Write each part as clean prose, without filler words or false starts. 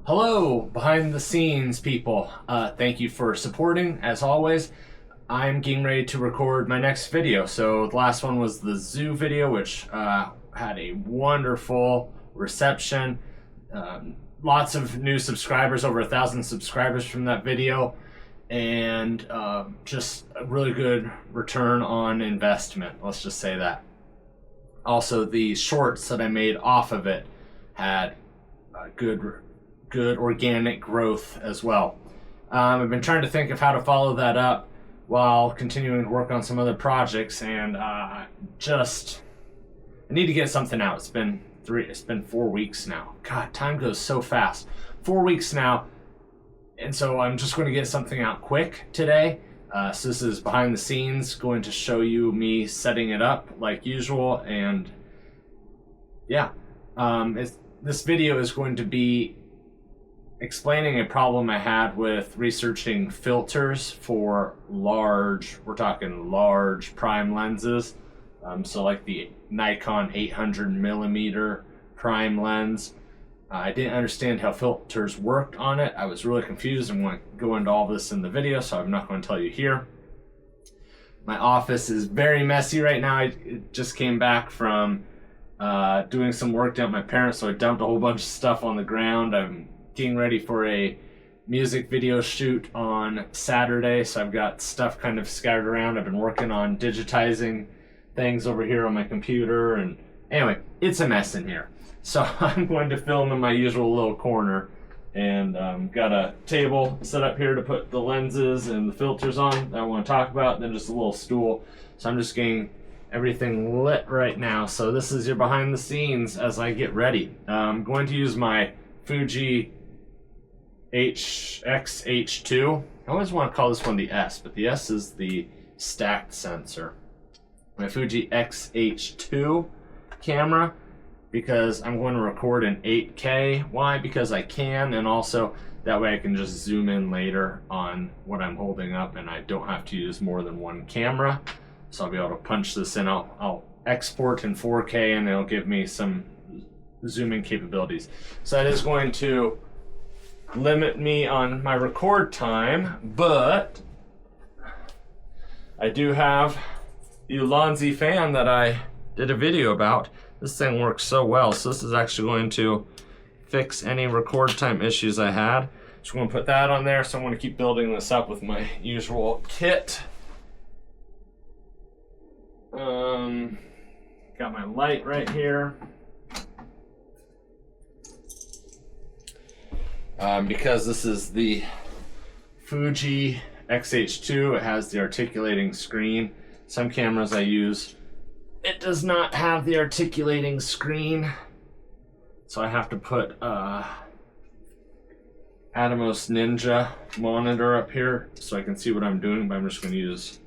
Hello, behind the scenes people. Thank you for supporting, as always. I'm getting ready to record my next video. So the last one was the zoo video, which had a wonderful reception. Lots of new subscribers, over 1,000 subscribers from that video. And just a really good return on investment, let's just say that. Also, the shorts that I made off of it had good organic growth as well. I've been trying to think of how to follow that up while continuing to work on some other projects, and I need to get something out. It's been 4 weeks now. God, time goes so fast. 4 weeks now, and so I'm just going to get something out quick today. So this is behind the scenes, going to show you me setting it up like usual, and yeah, this video is going to be explaining a problem I had with researching filters for we're talking large prime lenses. So like the Nikon 800mm prime lens. I didn't understand how filters worked on it. I was really confused and want to go into all this in the video, so I'm not going to tell you here. My office is very messy right now. I just came back from doing some work down at my parents', so I dumped a whole bunch of stuff on the ground. I'm getting ready for a music video shoot on Saturday, so I've got stuff kind of scattered around. I've been working on digitizing things over here on my computer, and anyway, it's a mess in here. So I'm going to film in my usual little corner, and got a table set up here to put the lenses and the filters on that I want to talk about, and then just a little stool. So I'm just getting everything lit right now. So this is your behind the scenes as I get ready. I'm going to use my Fuji XH2. I always want to call this one the S, but the S is the stacked sensor. My Fuji XH2 camera, because I'm going to record in 8K. Why? Because I can, and also that way I can just zoom in later on what I'm holding up, and I don't have to use more than one camera. So I'll be able to punch this in. I'll export in 4K, and it'll give me some zooming capabilities. So that is going to limit me on my record time, but I do have the Ulanzi fan that I did a video about. This thing works so well, so this is actually going to fix any record time issues I had. Just going to put that on there, so I'm going to keep building this up with my usual kit. Got my light right here. Because this is the Fuji XH2, it has the articulating screen. Some cameras I use, it does not have the articulating screen, so I have to put Atomos Ninja monitor up here so I can see what I'm doing, but I'm just going to use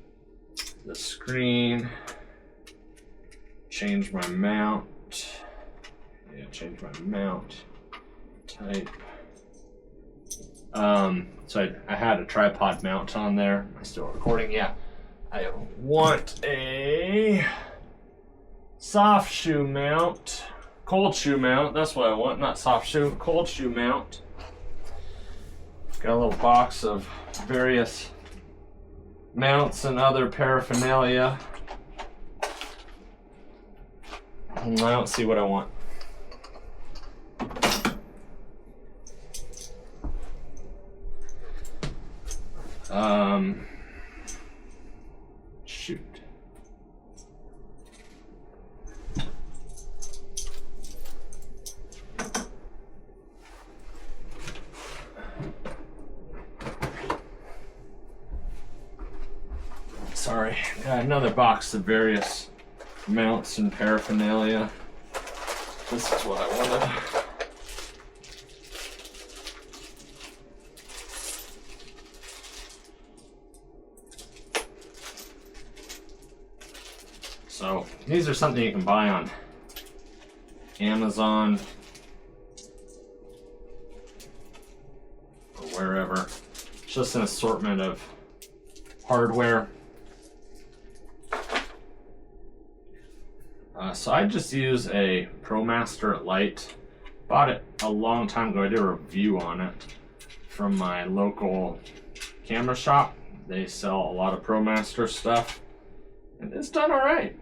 the screen, change my mount, type. So I had a tripod mount on there. Am I still recording? Yeah. I want a soft shoe mount, cold shoe mount. That's what I want, not soft shoe, cold shoe mount. Got a little box of various mounts and other paraphernalia. I don't see what I want. Shoot. Sorry, got another box of various mounts and paraphernalia. This is what I wanted. So these are something you can buy on Amazon or wherever. It's just an assortment of hardware. So I just use a ProMaster Lite Bought it a long time ago. I did a review on it from my local camera shop. They sell a lot of ProMaster stuff, and it's done all right.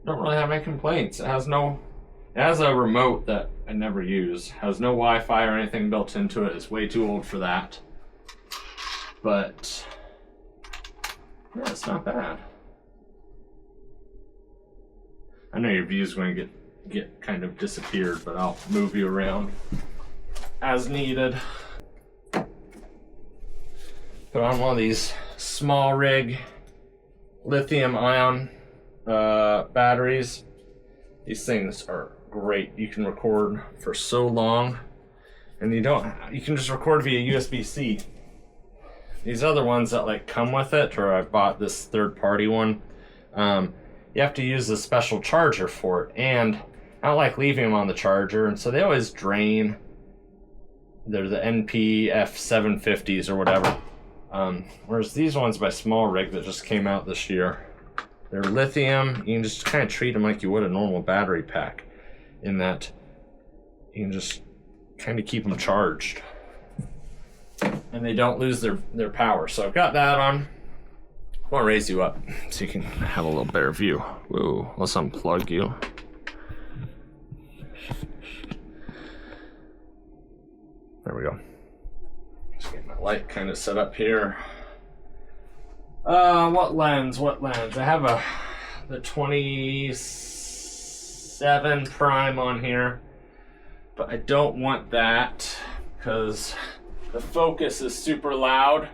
Don't really have any complaints. It has a remote that I never use. Has no Wi-Fi or anything built into it. It's way too old for that. But yeah, it's not bad. I know your view's going to get kind of disappeared, but I'll move you around as needed. Put on one of these small rig lithium ion batteries. These things are great. You can record for so long, and you can just record via USB-C. These other ones that like come with it, or I bought this third-party one, you have to use a special charger for it, and I don't like leaving them on the charger, and so they always drain. They're the NPF750s or whatever. Whereas these ones by Small Rig that just came out this year, they're lithium. You can just kind of treat them like you would a normal battery pack, in that you can just kind of keep them charged, and they don't lose their power. So I've got that on. I want to raise you up so you can have a little better view. Whoa, let's unplug you. There we go. Just get my light kind of set up here. What lens? I have the 27 prime on here, but I don't want that because the focus is super loud.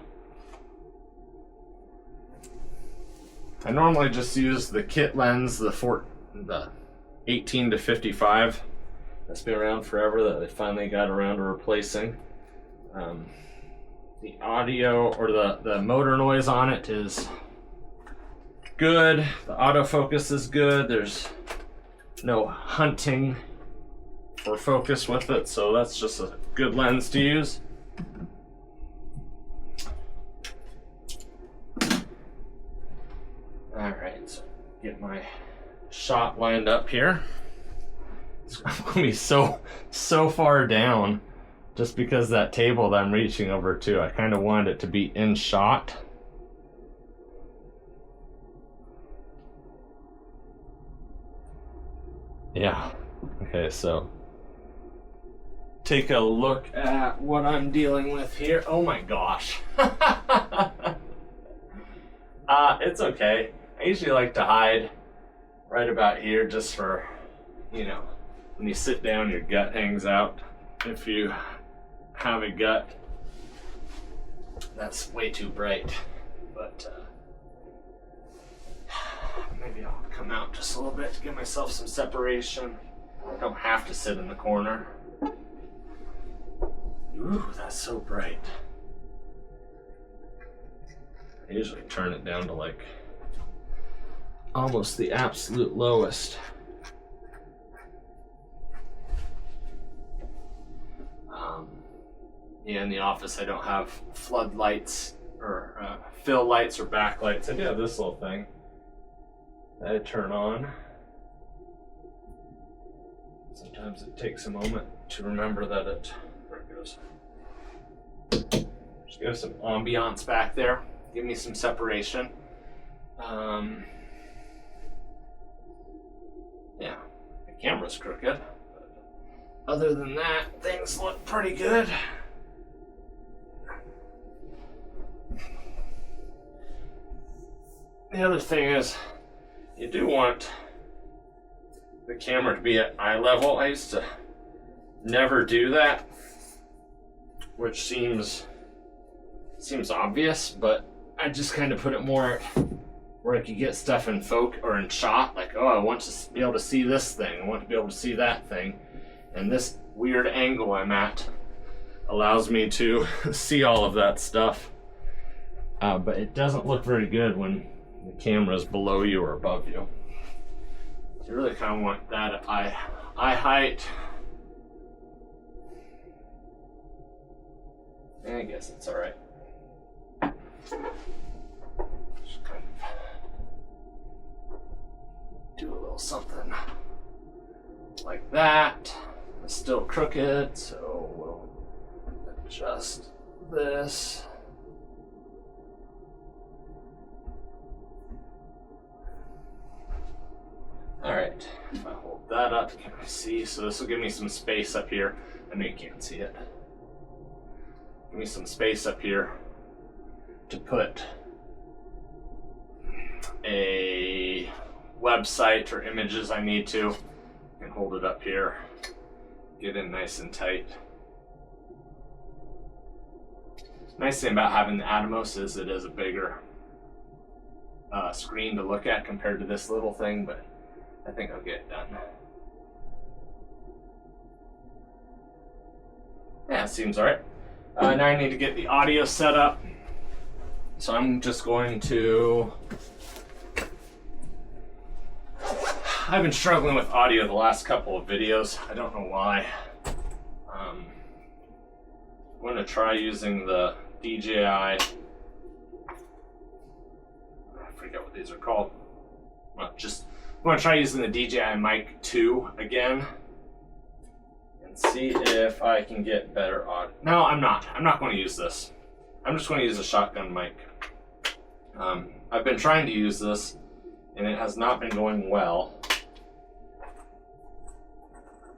I normally just use the kit lens, the 18 to 55. That's been around forever, that they finally got around to replacing. The audio or the motor noise on it is good. The autofocus is good. There's no hunting or focus with it, so that's just a good lens to use. Alright, so get my shot lined up here. It's going to be so far down just because that table that I'm reaching over to, I kind of wanted it to be in shot. Yeah, okay, so take a look at what I'm dealing with here. Oh my gosh. It's okay. I usually like to hide right about here just for, you know, when you sit down, your gut hangs out. If you have a gut that's way too bright, but maybe I'll come out just a little bit to give myself some separation. I don't have to sit in the corner. Ooh, that's so bright. I usually turn it down to like almost the absolute lowest. Yeah, in the office I don't have floodlights or fill lights or backlights. I do have this little thing that I turn on. Sometimes it takes a moment to remember that it, there it goes. Just give some ambiance back there. Give me some separation. Yeah, the camera's crooked. But other than that, things look pretty good. The other thing is, you do want the camera to be at eye level. I used to never do that, which seems obvious, but I just kind of put it more where I could get stuff in focus or in shot. Like, oh, I want to be able to see this thing. I want to be able to see that thing. And this weird angle I'm at allows me to see all of that stuff. But it doesn't look very good when the camera is below you or above you. So you really kind of want that at eye height. I guess it's all right. Just kind of do a little something like that. It's still crooked, so we'll adjust this. Alright, if I hold that up, can I see? So this will give me some space up here. I know you can't see it. Give me some space up here to put a website or images I need to. And hold it up here. Get in nice and tight. Nice thing about having the Atomos is it is a bigger screen to look at compared to this little thing, but I think I'll get it done. Yeah, it seems alright. Now I need to get the audio set up. So I'm just going to... I've been struggling with audio the last couple of videos. I don't know why. I'm going to try using the DJI. I forget what these are called. I'm going to try using the DJI Mic 2 again and see if I can get better audio. No, I'm not. I'm not going to use this. I'm just going to use a shotgun mic. I've been trying to use this and it has not been going well.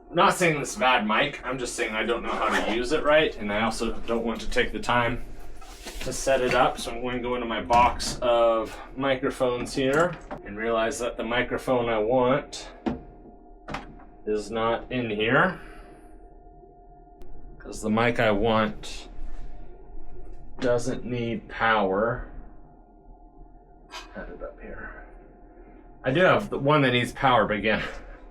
I'm not saying this is a bad mic, I'm just saying I don't know how to use it right, and I also don't want to take the time to set it up, so I'm going to go into my box of microphones here and realize that the microphone I want is not in here, because the mic I want doesn't need power. Add it up here. I do have the one that needs power, but again,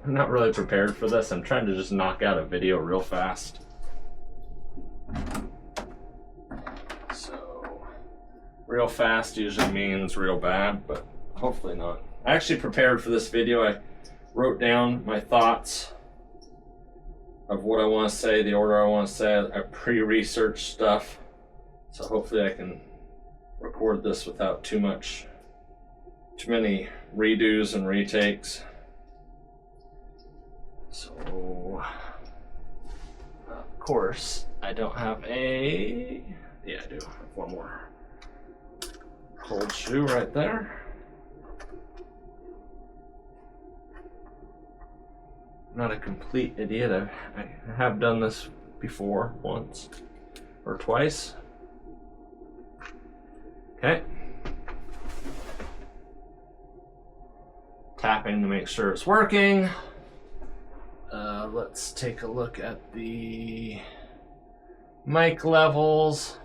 I'm not really prepared for this. I'm trying to just knock out a video real fast. So, real fast usually means real bad, but hopefully not. I actually prepared for this video. I wrote down my thoughts of what I want to say, the order I want to say. I pre-researched stuff. So hopefully I can record this without too many redos and retakes. So, of course, I don't have a... Yeah, I do. I have one more cold shoe right there. I'm not a complete idiot. I have done this before, once or twice. Okay. Tapping to make sure it's working. Let's take a look at the mic levels.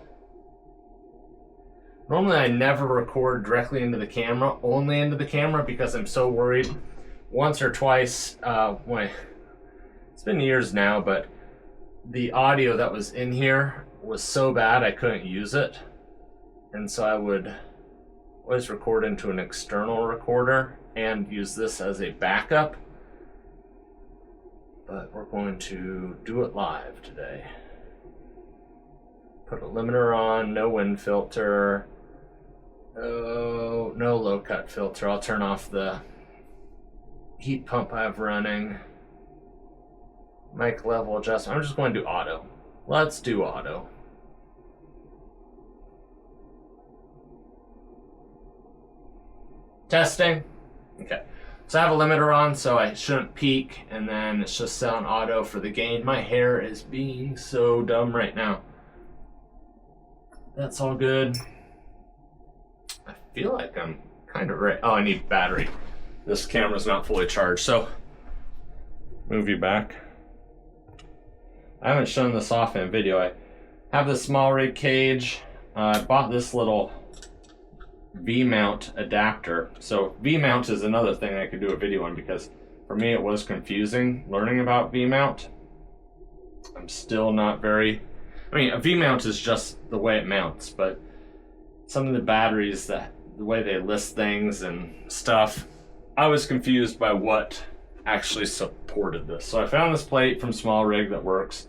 Normally I never record directly into the camera, only into the camera, because I'm so worried. Once or twice, it's been years now, but the audio that was in here was so bad I couldn't use it. And so I would always record into an external recorder and use this as a backup. But we're going to do it live today. Put a limiter on, no wind filter, no low cut filter. I'll turn off the heat pump I have running. Mic level adjustment. I'm just going to do auto. Let's do auto. Testing. Okay. So I have a limiter on, so I shouldn't peak, and then it's just set on auto for the gain. My hair is being so dumb right now. That's all good. I feel like I'm kind of ready. Oh, I need battery. This camera's not fully charged, so move you back. I haven't shown this off in a video. I have this small rig cage. I bought this little V-mount adapter. So V-mount is another thing I could do a video on, because for me it was confusing learning about V-mount. I'm still not very... I mean, a V-mount is just the way it mounts, but some of the batteries, the way they list things and stuff, I was confused by what actually supported this. So I found this plate from Small Rig that works.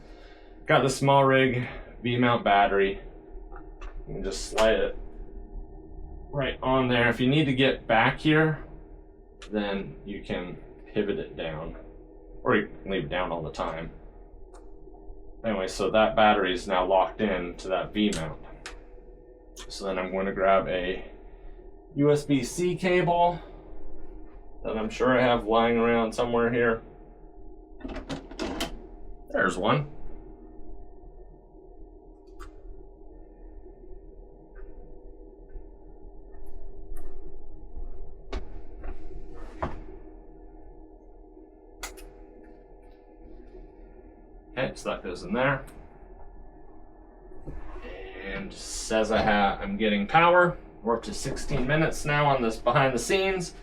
Got the Small Rig V-mount battery. You can just slide it right on there. If you need to get back here, then you can pivot it down, or you can leave it down all the time. Anyway, so that battery is now locked in to that V mount. So then I'm going to grab a USB-C cable that I'm sure I have lying around somewhere here. There's one. Okay, so that goes in there. And says I'm getting power. We're up to 16 minutes now on this behind the scenes.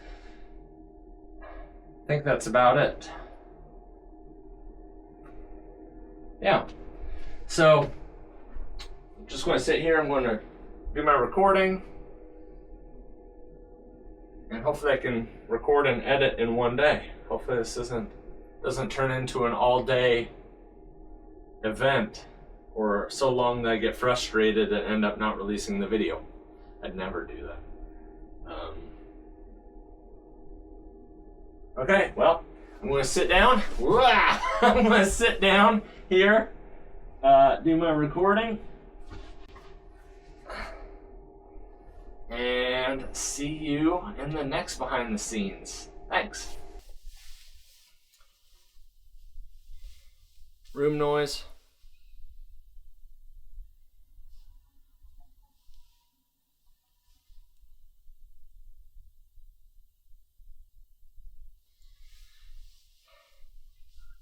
I think that's about it. Yeah. So, I'm just going to sit here. I'm going to do my recording. And hopefully I can record and edit in one day. Hopefully this doesn't turn into an all-day event or so long that I get frustrated and end up not releasing the video. I'd never do that. Okay, well, I'm going to sit down. I'm going to sit down here, do my recording, and see you in the next behind the scenes. Thanks. Room noise.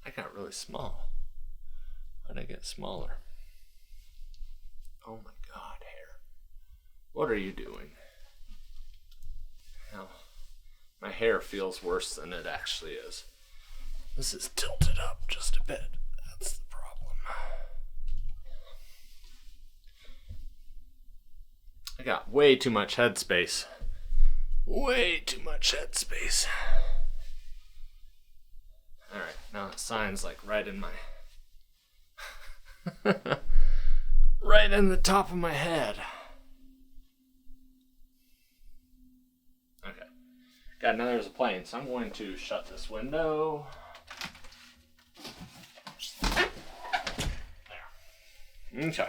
I got really small. How did I get smaller? Oh my God, hair. What are you doing? Now, my hair feels worse than it actually is. This is tilted up just a bit. That's the problem. I got way too much headspace. Way too much headspace. Alright, now the sign's like right in my... right in the top of my head. Okay. God, now there's a plane, so I'm going to shut this window. There. Okay.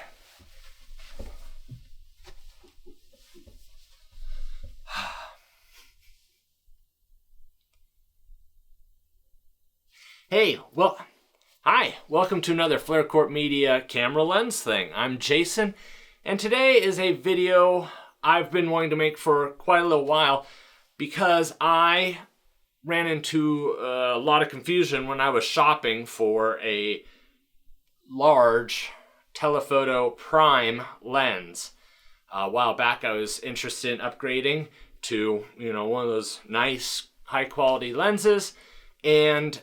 Hey, well, hi, welcome to another Flare Corp Media camera lens thing. I'm Jason, and today is a video I've been wanting to make for quite a little while because I ran into a lot of confusion when I was shopping for a large telephoto prime lens. A while back I was interested in upgrading to, one of those nice high quality lenses, and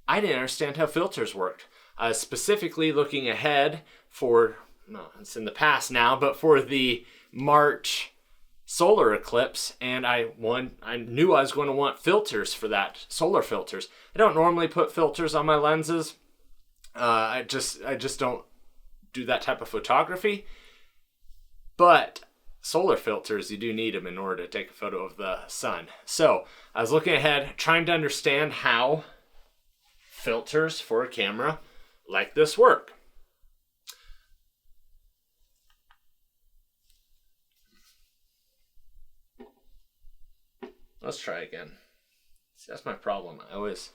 I didn't understand how filters worked. Specifically looking ahead for, it's in the past now, but for the March solar eclipse, and I knew I was going to want filters for that, solar filters. I don't normally put filters on my lenses. I just don't do that type of photography. But solar filters, you do need them in order to take a photo of the sun. So I was looking ahead, trying to understand how filters for a camera like this work. Let's try again. See, that's my problem. I always